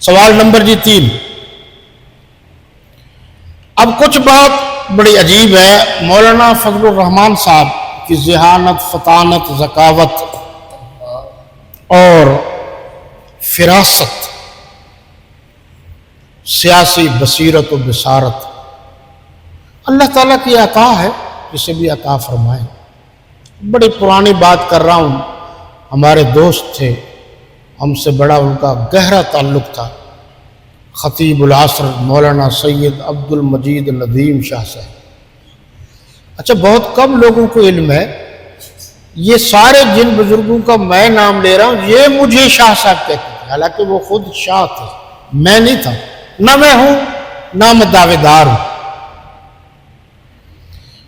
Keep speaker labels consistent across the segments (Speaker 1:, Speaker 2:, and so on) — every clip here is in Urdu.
Speaker 1: سوال نمبر 3۔ اب کچھ بات بڑی عجیب ہے، مولانا فضل الرحمان صاحب کی ذہانت، فطانت، ذکاوت اور فراست، سیاسی بصیرت و بصارت اللہ تعالیٰ کی عطا ہے، اسے بھی عطا فرمائے۔ بڑی پرانی بات کر رہا ہوں، ہمارے دوست تھے، ہم سے بڑا ان کا گہرا تعلق تھا، خطیب العصر مولانا سید عبد المجید ندیم شاہ صاحب۔ اچھا، بہت کم لوگوں کو علم ہے، یہ سارے جن بزرگوں کا میں نام لے رہا ہوں یہ مجھے شاہ صاحب کہتے ہیں، حالانکہ وہ خود شاہ تھے، میں نہیں تھا، نہ میں ہوں نہ میں دعوے دار ہوں۔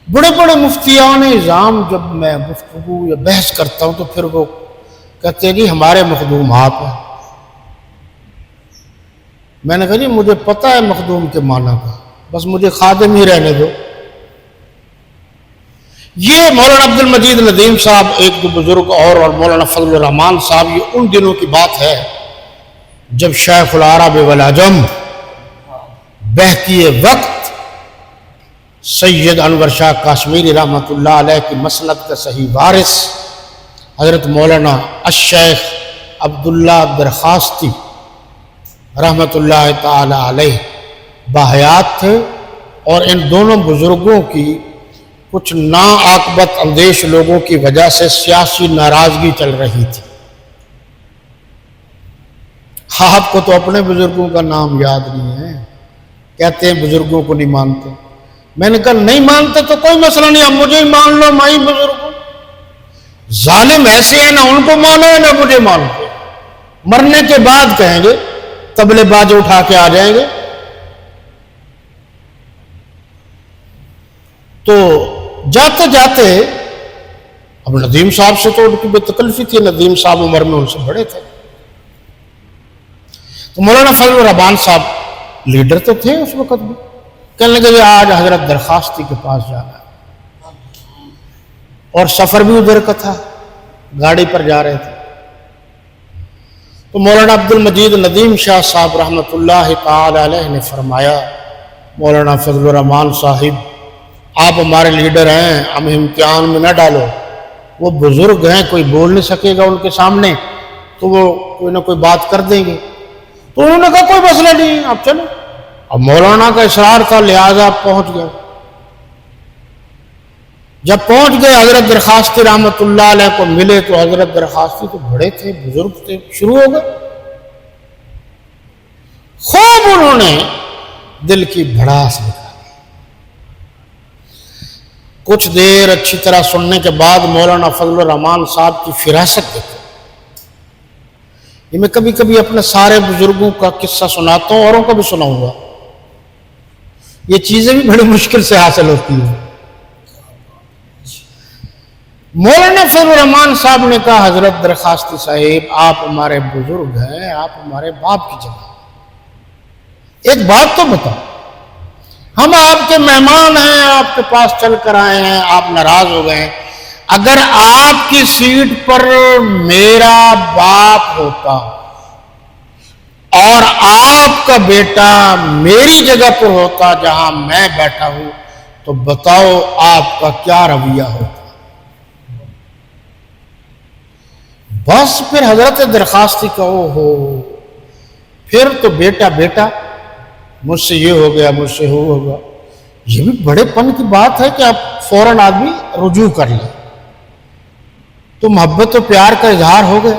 Speaker 1: بڑے بڑے مفتیان اعظام جب میں گفتگو یا بحث کرتا ہوں تو پھر وہ کہتے ہیں جی ہمارے مخدوم آپ ہیں۔ میں نے کہا جی مجھے پتہ ہے مخدوم کے معنی کا، بس مجھے خادم ہی رہنے دو۔ یہ مولانا عبد المجید ندیم صاحب ایک دو بزرگ اور مولانا فضل الرحمان صاحب، یہ ان دنوں کی بات ہے جب شیخ العرب والعجم بہتی وقت سید انور شاہ کاشمیری رحمۃ اللہ علیہ کی مسند کا صحیح وارث حضرت مولانا الشیخ عبداللہ درخواستی رحمۃ اللہ تعالی علیہ باحیات تھے، اور ان دونوں بزرگوں کی کچھ ناعاقبت اندیش لوگوں کی وجہ سے سیاسی ناراضگی چل رہی تھی۔ آپ کو تو اپنے بزرگوں کا نام یاد نہیں ہے، کہتے ہیں بزرگوں کو نہیں مانتے۔ میں نے کہا نہیں مانتے تو کوئی مسئلہ نہیں، اب مجھے ہی مان لو، میں ہی بزرگ ہوں۔ ظالم ایسے ہیں، نہ ان کو مانو نہ مجھے مانو، مرنے کے بعد کہیں گے، طبلے باجے اٹھا کے آ جائیں گے۔ تو جاتے جاتے اب ندیم صاحب سے تو ان کی بے تکلفی تھی، ندیم صاحب عمر میں ان سے بڑے تھے، تو مولانا فضل الرحمان صاحب لیڈر تو تھے اس وقت بھی، کہنے لگے آج حضرت درخواستی کے پاس جانا ہے، اور سفر بھی ادھر کا تھا، گاڑی پر جا رہے تھے۔ تو مولانا عبد المجید ندیم شاہ صاحب رحمۃ اللہ تعالی علیہ نے فرمایا مولانا فضل الرحمان صاحب آپ ہمارے لیڈر ہیں، ہمیں امتحان میں نہ ڈالو، وہ بزرگ ہیں، کوئی بول نہیں سکے گا ان کے سامنے تو وہ کوئی نہ کوئی بات کر دیں گے۔ تو انہوں نے کہا کوئی مسئلہ نہیں، آپ چلو۔ اب مولانا کا اصرار تھا، لہٰذا پہنچ گئے۔ جب پہنچ گئے حضرت درخواستی رحمۃ اللہ علیہ کو ملے تو حضرت درخواستی تو بڑے تھے، بزرگ تھے، شروع ہو گئے۔ خوب انہوں نے دل کی بھڑاس نکالی۔ کچھ دیر اچھی طرح سننے کے بعد مولانا فضل الرحمان صاحب کی فراست دیکھو۔ یہ میں کبھی کبھی اپنے سارے بزرگوں کا قصہ سناتا ہوں، اوروں کا بھی سناؤں گا، یہ چیزیں بھی بڑی مشکل سے حاصل ہوتی ہیں۔ مولانا فضل الرحمان صاحب نے کہا حضرت درخواستی صاحب آپ ہمارے بزرگ ہیں، آپ ہمارے باپ کی جگہ، ایک بات تو بتاؤ، ہم آپ کے مہمان ہیں، آپ کے پاس چل کر آئے ہیں، آپ ناراض ہو گئے ہیں، اگر آپ کی سیٹ پر میرا باپ ہوتا اور آپ کا بیٹا میری جگہ پر ہوتا جہاں میں بیٹھا ہوں تو بتاؤ آپ کا کیا رویہ ہوتا؟ بس پھر حضرت درخواستی کا او ہو، پھر تو بیٹا بیٹا، مجھ سے یہ ہو گیا، مجھ سے وہ ہوگا۔ یہ بھی بڑے پن کی بات ہے کہ آپ فوراً آدمی رجوع کر لیں، تو محبت و پیار کا اظہار ہو گیا۔